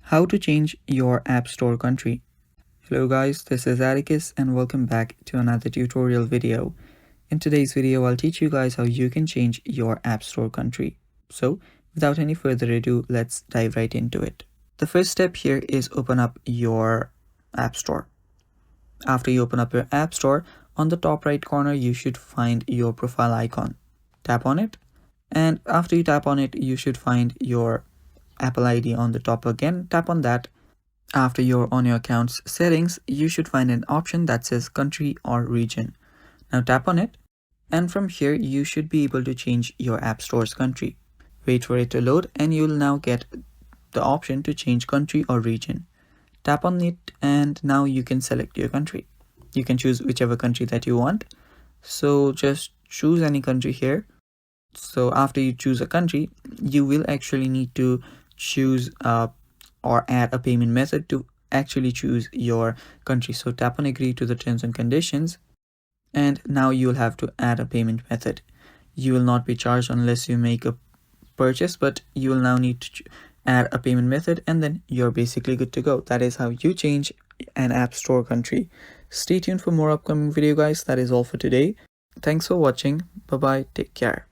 How to change your App Store country. Hello guys, this is Atticus and welcome back to another tutorial video. In today's video, I'll teach you guys how you can change your App Store country. So without any further ado, let's dive right into it. The first step here is open up your App Store. After you open up your App Store, on the top right corner, you should find your profile icon. Tap on it, and after you tap on it, you should find your Apple ID on the top again. Tap on that. After you're on your account's settings, you should find an option that says country or region. Now tap on it, and from here you should be able to change your App Store's country. Wait for it to load and you'll now get the option to change country or region. Tap on it and now you can select your country. You can choose whichever country that you want. So just choose any country here. So after you choose a country, you will actually need to choose or add a payment method to actually choose your country. So tap on agree to the terms and conditions, and now you'll have to add a payment method. You will not be charged unless you make a purchase, but you will now need to add a payment method, and then you're basically good to go. That is how you change an App Store country. Stay tuned for more upcoming video guys. That is all for today. Thanks for watching. Bye bye. Take care.